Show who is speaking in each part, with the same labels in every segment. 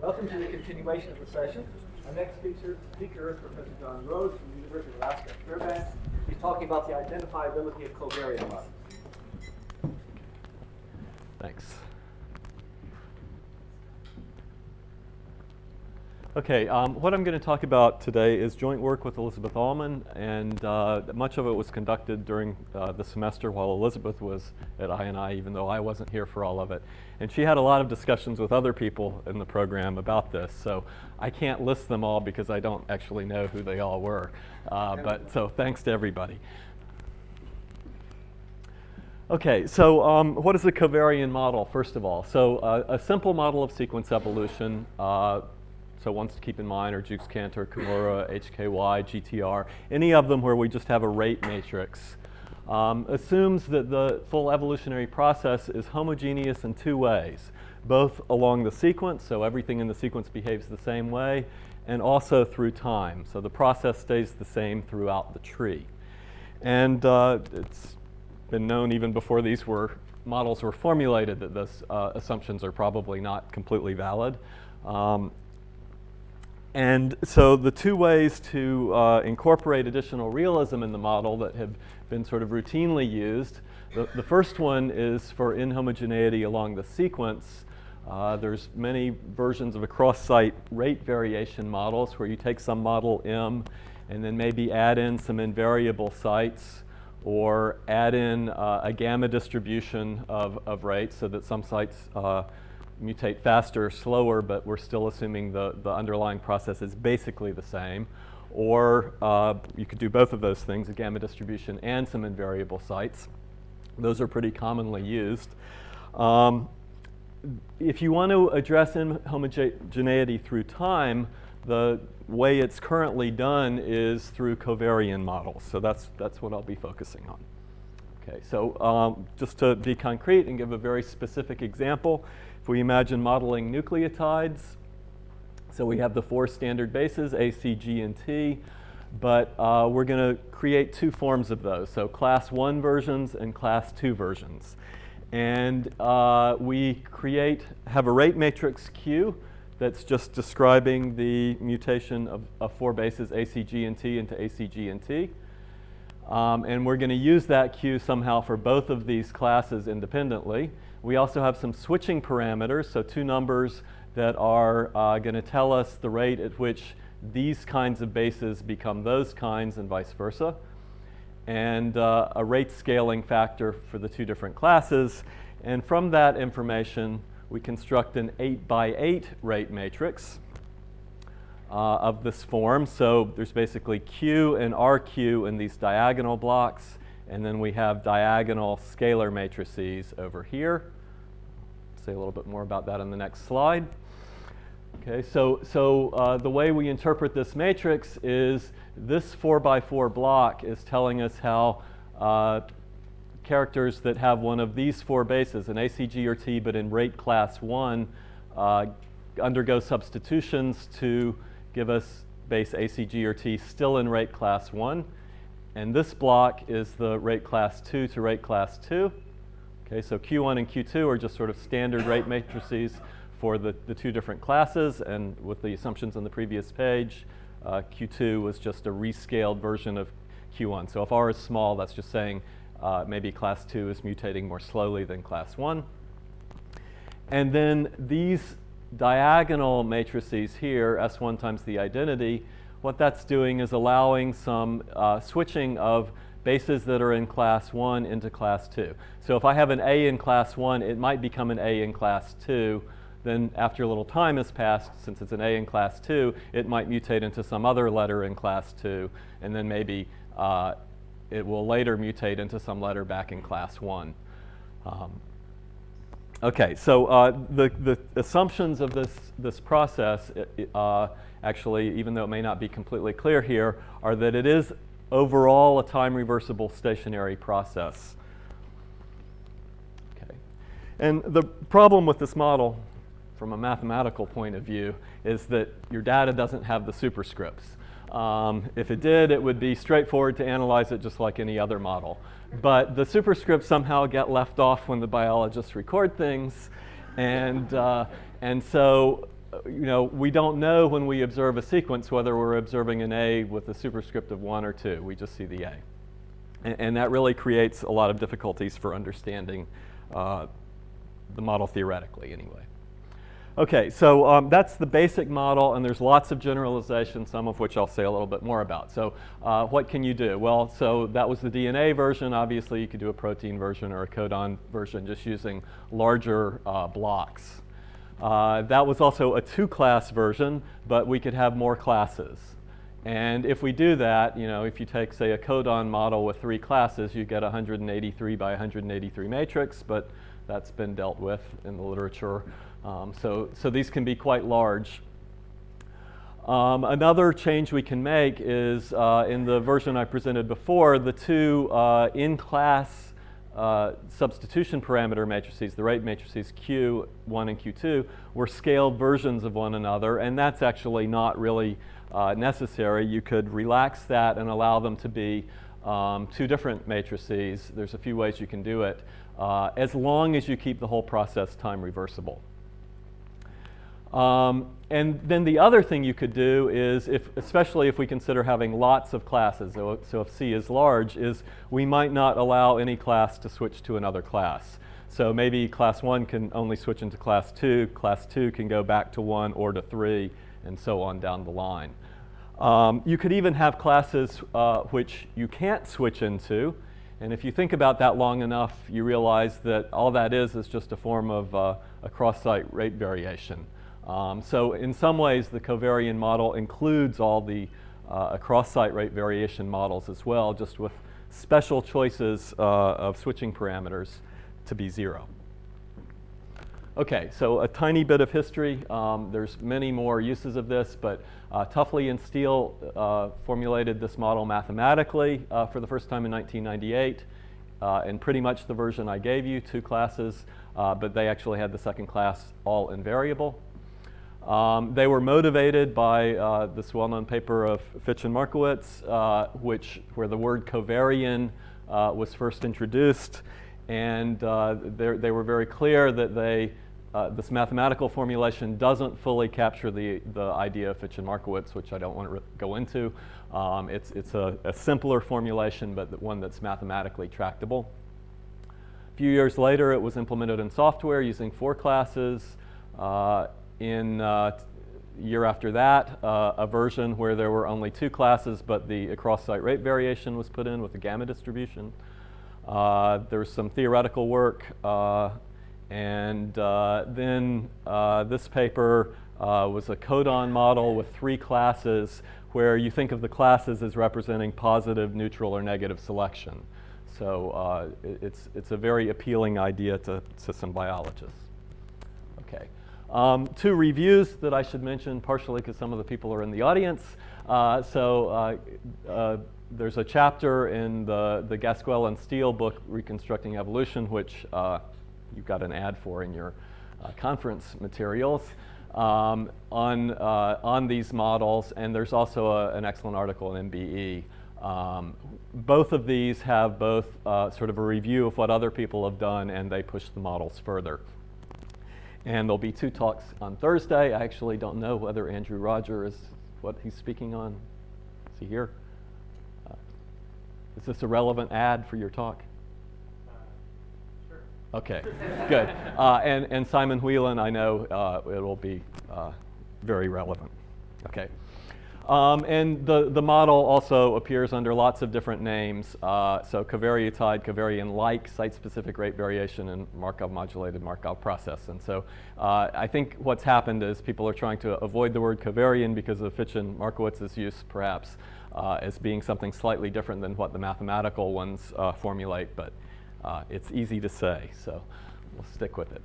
Speaker 1: Welcome to the continuation of the session. Our next speaker is Professor John Rhodes from the University of Alaska at Fairbanks. He's talking about the identifiability of covariant models.
Speaker 2: Thanks. Okay, what I'm going to talk about today is joint work with Elizabeth Allman, and much of it was conducted during the semester while Elizabeth was at INI, even though I wasn't here for all of it. And she had a lot of discussions with other people in the program about this, so I can't list them all because I don't actually know who they all were. So thanks to everybody. Okay, so what is a covariant model, first of all? So a simple model of sequence evolution, so ones to keep in mind are Jukes-Cantor, Kimura, HKY, GTR, any of them where we just have a rate matrix, assumes that the full evolutionary process is homogeneous in two ways, both along the sequence, so everything in the sequence behaves the same way, and also through time. So the process stays the same throughout the tree. And it's been known even before these models were formulated that those assumptions are probably not completely valid. And so the two ways to incorporate additional realism in the model that have been sort of routinely used, the first one is for inhomogeneity along the sequence. There's many versions of a cross-site rate variation models where you take some model M and then maybe add in some invariable sites or add in a gamma distribution of rates so that some sites mutate faster or slower, but we're still assuming the underlying process is basically the same. Or you could do both of those things, a gamma distribution and some invariable sites. Those are pretty commonly used. If you want to address inhomogeneity through time, the way it's currently done is through covariant models. So that's what I'll be focusing on. Okay, so just to be concrete and give a very specific example, if we imagine modeling nucleotides, so we have the four standard bases, A, C, G, and T, but we're going to create two forms of those, so class 1 versions and class 2 versions. And we have a rate matrix Q that's just describing the mutation of four bases, A, C, G, and T into A, C, G, and T. And we're going to use that Q somehow for both of these classes independently. We also have some switching parameters, so two numbers that are going to tell us the rate at which these kinds of bases become those kinds and vice versa. And a rate scaling factor for the two different classes. And from that information, we construct an 8x8 rate matrix of this form. So there's basically Q and RQ in these diagonal blocks, and then we have diagonal scalar matrices over here. I'll say a little bit more about that on the next slide. Okay, so the way we interpret this matrix is this 4x4 block is telling us how characters that have one of these four bases, an A, C, G, or T, but in rate class 1, undergo substitutions to give us base A, C, G, or T still in rate class 1. And this block is the rate class 2 to rate class 2. Okay, so Q1 and Q2 are just sort of standard rate matrices for the two different classes. And with the assumptions on the previous page, Q2 was just a rescaled version of Q1. So if R is small, that's just saying maybe class 2 is mutating more slowly than class 1. And then these diagonal matrices here, S1 times the identity, what that's doing is allowing some switching of bases that are in class 1 into class 2. So if I have an A in class 1, it might become an A in class 2. Then after a little time has passed, since it's an A in class 2, it might mutate into some other letter in class 2, and then maybe it will later mutate into some letter back in class 1. Okay, so the assumptions of this process, actually, even though it may not be completely clear here, are that it is overall a time-reversible stationary process. Okay, and the problem with this model, from a mathematical point of view, is that your data doesn't have the superscripts. If it did, it would be straightforward to analyze it just like any other model. But the superscripts somehow get left off when the biologists record things. And so we don't know when we observe a sequence whether we're observing an A with a superscript of 1 or 2. We just see the A. And that really creates a lot of difficulties for understanding the model theoretically, anyway. Okay, so that's the basic model, and there's lots of generalizations, some of which I'll say a little bit more about. So what can you do? Well, so that was the DNA version. Obviously, you could do a protein version or a codon version just using larger blocks. That was also a 2-class version, but we could have more classes. And if we do that, if you take, say, a codon model with 3 classes, you get a 183 by 183 matrix, but that's been dealt with in the literature. So these can be quite large. Another change we can make is in the version I presented before, the 2 in-class substitution parameter matrices, the rate matrices Q1 and Q2, were scaled versions of one another, and that's actually not really necessary. You could relax that and allow them to be 2 different matrices. There's a few ways you can do it, as long as you keep the whole process time reversible. And then the other thing you could do is, especially if we consider having lots of classes, so if C is large, is we might not allow any class to switch to another class. So maybe class 1 can only switch into class 2 can go back to 1 or to 3, and so on down the line. You could even have classes which you can't switch into, and if you think about that long enough, you realize that all that is just a form of a cross-site rate variation. So in some ways, the covariant model includes all the cross-site rate variation models as well, just with special choices of switching parameters to be 0. Okay, so a tiny bit of history. There's many more uses of this, but Tuffley and Steele formulated this model mathematically for the first time in 1998, and pretty much the version I gave you, 2 classes, but they actually had the second class all invariable. They were motivated by this well-known paper of Fitch and Markowitz, where the word covarion was first introduced, and they were very clear that this mathematical formulation doesn't fully capture the idea of Fitch and Markowitz, which I don't want to go into. It's a simpler formulation, but one that's mathematically tractable. A few years later, it was implemented in software using 4 classes. In year after that, a version where there were only 2 classes, but the cross-site rate variation was put in with the gamma distribution. There's some theoretical work, and then this paper was a codon model with 3 classes, where you think of the classes as representing positive, neutral, or negative selection. So it's a very appealing idea to some biologists. Okay. 2 reviews that I should mention, partially because some of the people are in the audience. There's a chapter in the Gaskell and Steele book, Reconstructing Evolution, which you've got an ad for in your conference materials, on these models, and there's also an excellent article in MBE. Both of these have sort of a review of what other people have done, and they push the models further. And there'll be 2 talks on Thursday. I actually don't know whether Andrew Roger is what he's speaking on. Is he here? Is this a relevant ad for your talk?
Speaker 3: Sure.
Speaker 2: Okay, good. And Simon Whelan, I know it will be very relevant. Okay. And the model also appears under lots of different names. So covariatide, covarion-like, site-specific rate variation, and Markov-modulated Markov process. And so I think what's happened is people are trying to avoid the word covarion because of Fitch and Markowitz's use, perhaps, as being something slightly different than what the mathematical ones formulate. But it's easy to say, so we'll stick with it.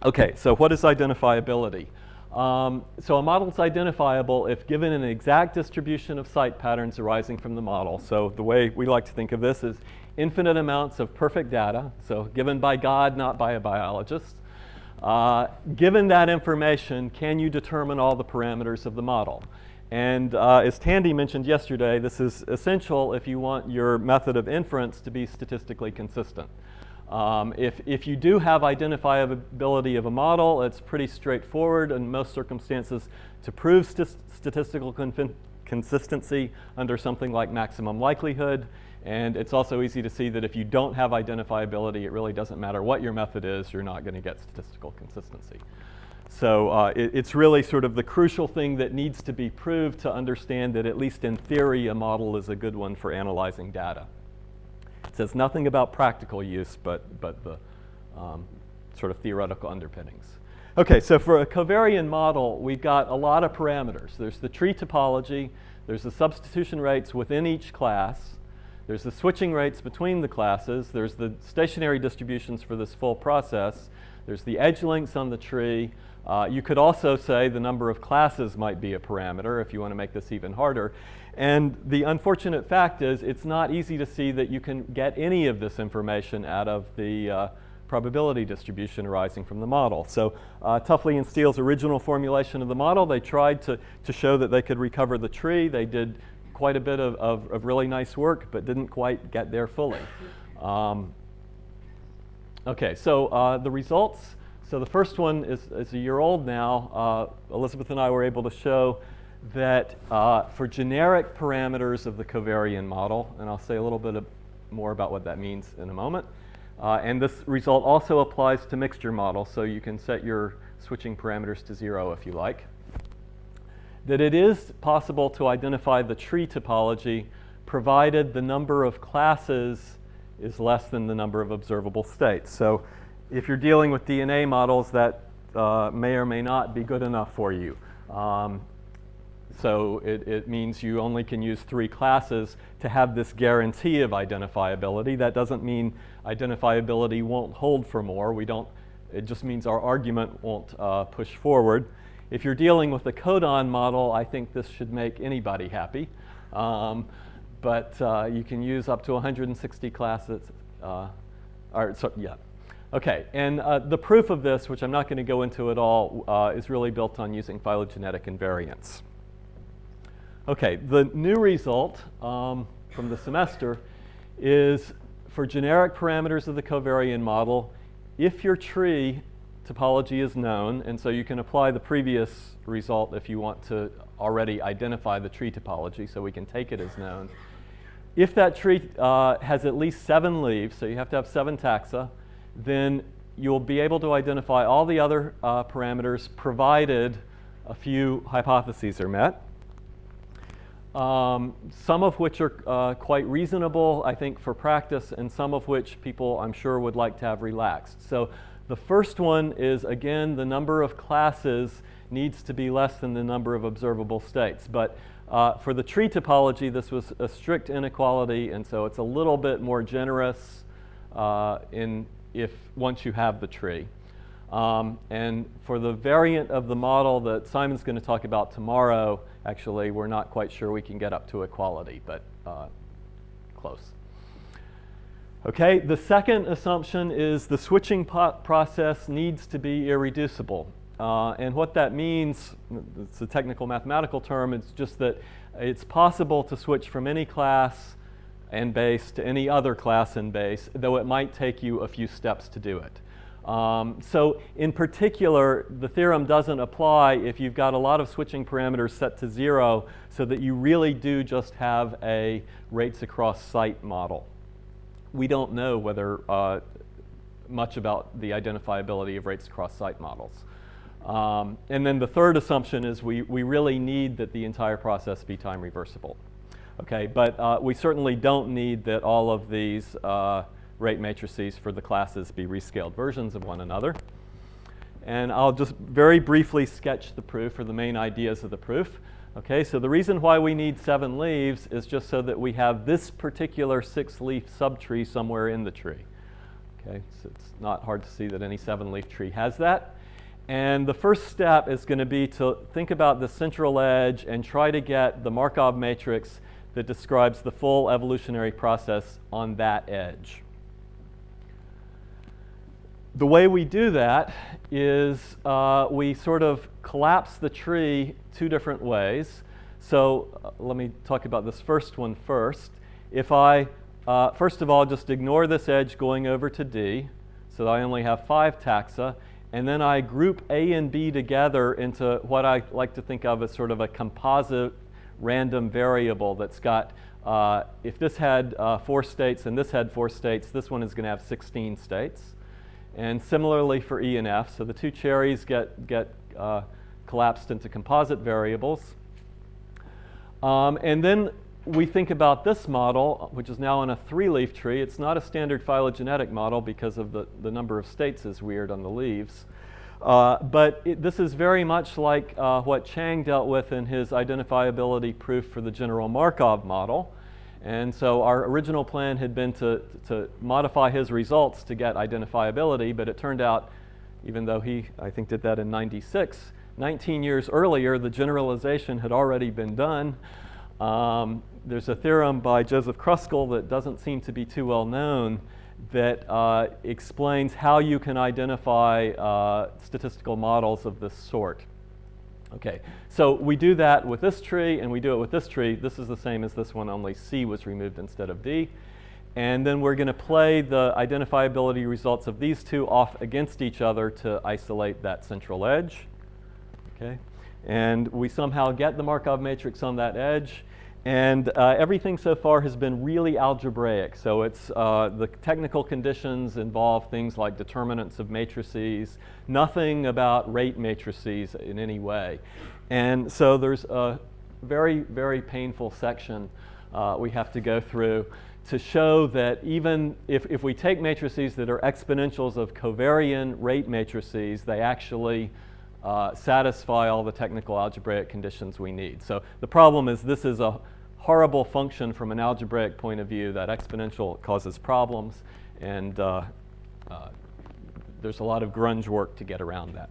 Speaker 2: Okay, so what is identifiability? So a model is identifiable if given an exact distribution of site patterns arising from the model. So the way we like to think of this is infinite amounts of perfect data, so given by God, not by a biologist. Given that information, can you determine all the parameters of the model? And as Tandy mentioned yesterday, this is essential if you want your method of inference to be statistically consistent. If you do have identifiability of a model, it's pretty straightforward in most circumstances to prove statistical consistency under something like maximum likelihood. And it's also easy to see that if you don't have identifiability, it really doesn't matter what your method is, you're not going to get statistical consistency. So it's really sort of the crucial thing that needs to be proved to understand that at least in theory, a model is a good one for analyzing data. It says nothing about practical use, but the sort of theoretical underpinnings. Okay, so for a covariant model, we've got a lot of parameters. There's the tree topology, there's the substitution rates within each class, there's the switching rates between the classes, there's the stationary distributions for this full process, there's the edge lengths on the tree. You could also say the number of classes might be a parameter if you want to make this even harder. And the unfortunate fact is it's not easy to see that you can get any of this information out of the probability distribution arising from the model. So Tuffley and Steele's original formulation of the model, they tried to show that they could recover the tree. They did quite a bit of really nice work, but didn't quite get there fully. Okay, so the results. So the first one is a year old now. Elizabeth and I were able to show that for generic parameters of the covariant model, and I'll say a little bit more about what that means in a moment, and this result also applies to mixture models, so you can set your switching parameters to 0 if you like, that it is possible to identify the tree topology provided the number of classes is less than the number of observable states. So if you're dealing with DNA models, that may or may not be good enough for you. So it means you only can use 3 classes to have this guarantee of identifiability. That doesn't mean identifiability won't hold for more. It just means our argument won't push forward. If you're dealing with a codon model, I think this should make anybody happy. But you can use up to 160 classes. Okay, and the proof of this, which I'm not going to go into at all, is really built on using phylogenetic invariance. Okay, the new result from the semester is for generic parameters of the covariant model, if your tree topology is known, and so you can apply the previous result if you want to already identify the tree topology, so we can take it as known. If that tree has at least 7 leaves, so you have to have 7 taxa, then you'll be able to identify all the other parameters provided a few hypotheses are met. Some of which are quite reasonable, I think, for practice, and some of which people, I'm sure, would like to have relaxed. So the first one is, again, the number of classes needs to be less than the number of observable states. But for the tree topology, this was a strict inequality, and so it's a little bit more generous once you have the tree. And for the variant of the model that Simon's going to talk about tomorrow, actually, we're not quite sure we can get up to equality, but close. Okay, the second assumption is the switching process needs to be irreducible. And what that means, it's a technical mathematical term, it's just that it's possible to switch from any class and base to any other class and base, though it might take you a few steps to do it. So in particular, the theorem doesn't apply if you've got a lot of switching parameters set to 0 so that you really do just have a rates across site model. We don't know whether much about the identifiability of rates across site models. And then the third assumption is we really need that the entire process be time reversible. Okay, but we certainly don't need that all of these rate matrices for the classes be rescaled versions of one another. And I'll just very briefly sketch the proof, or the main ideas of the proof. Okay, so the reason why we need 7 leaves is just so that we have this particular 6-leaf subtree somewhere in the tree. Okay, so it's not hard to see that any 7-leaf tree has that. And the first step is going to be to think about the central edge and try to get the Markov matrix that describes the full evolutionary process on that edge. The way we do that is we sort of collapse the tree 2 different ways. So let me talk about this first one first. If I first of all, just ignore this edge going over to D, so I only have 5 taxa, and then I group A and B together into what I like to think of as sort of a composite random variable that's got, if this had 4 states and this had 4 states, this one is going to have 16 states. And similarly for E and F, so the 2 cherries get collapsed into composite variables. And then we think about this model, which is now on a 3-leaf tree. It's not a standard phylogenetic model because of the number of states is weird on the leaves. But this is very much like what Chang dealt with in his identifiability proof for the general Markov model. And so our original plan had been to modify his results to get identifiability, but it turned out, even though he, I think, did that in '96, 19 years earlier, the generalization had already been done. There's a theorem by Joseph Kruskal that doesn't seem to be too well known that explains how you can identify statistical models of this sort. Okay, so we do that with this tree, and we do it with this tree. This is the same as this one, only C was removed instead of D. And then we're going to play the identifiability results of these two off against each other to isolate that central edge. Okay, and we somehow get the Markov matrix on that edge. And everything so far has been really algebraic. So it's the technical conditions involve things like determinants of matrices, nothing about rate matrices in any way. And so there's a very, very painful section we have to go through to show that even if we take matrices that are exponentials of covariant rate matrices, they actually satisfy all the technical algebraic conditions we need. So the problem is this is a horrible function from an algebraic point of view. That exponential causes problems, and there's a lot of grunge work to get around that.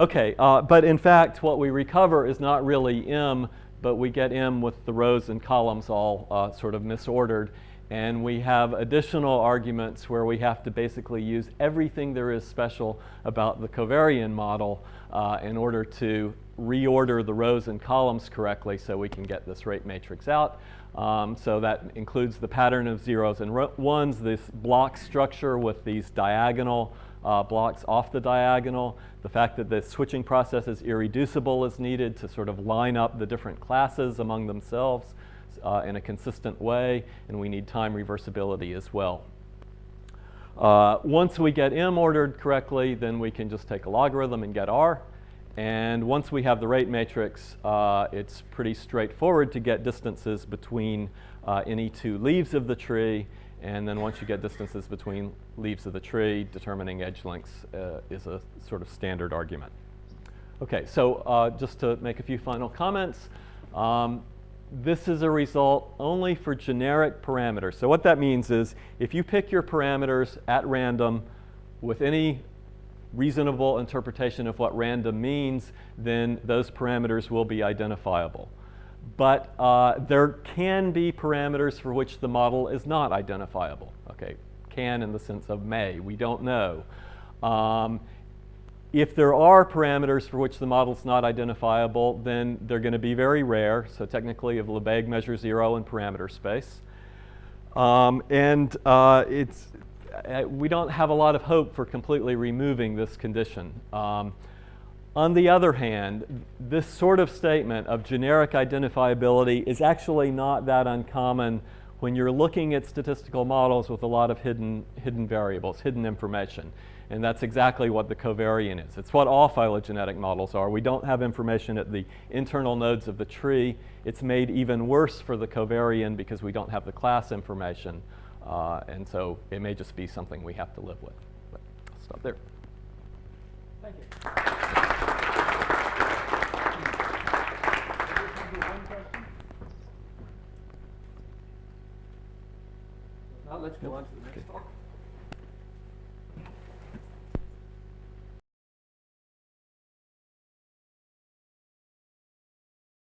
Speaker 2: Okay, but in fact, what we recover is not really M, but we get M with the rows and columns all sort of misordered. And we have additional arguments where we have to basically use everything there is special about the covariant model in order to reorder the rows and columns correctly so we can get this rate matrix out. So that includes the pattern of zeros and ones, this block structure with these diagonal blocks off the diagonal, the fact that the switching process is irreducible is needed to sort of line up the different classes among themselves in a consistent way, and we need time reversibility as well. Once we get M ordered correctly, then we can just take a logarithm and get R. And once we have the rate matrix, it's pretty straightforward to get distances between any 2 leaves of the tree. And then once you get distances between leaves of the tree, determining edge lengths is a sort of standard argument. Okay, so just to make a few final comments. This is a result only for generic parameters. So what that means is if you pick your parameters at random with any reasonable interpretation of what random means, then those parameters will be identifiable. But there can be parameters for which the model is not identifiable. Okay, can in the sense of may, we don't know. If there are parameters for which the model is not identifiable, then they're going to be very rare. So technically, if Lebesgue measures 0 in parameter space. We don't have a lot of hope for completely removing this condition. On the other hand, this sort of statement of generic identifiability is actually not that uncommon when you're looking at statistical models with a lot of hidden variables, hidden information. And that's exactly what the covariant is. It's what all phylogenetic models are. We don't have information at the internal nodes of the tree. It's made even worse for the covariant because we don't have the class information. And so it may just be something we have to live with. But I'll stop there.
Speaker 1: Thank you. Now let's go on to the next talk.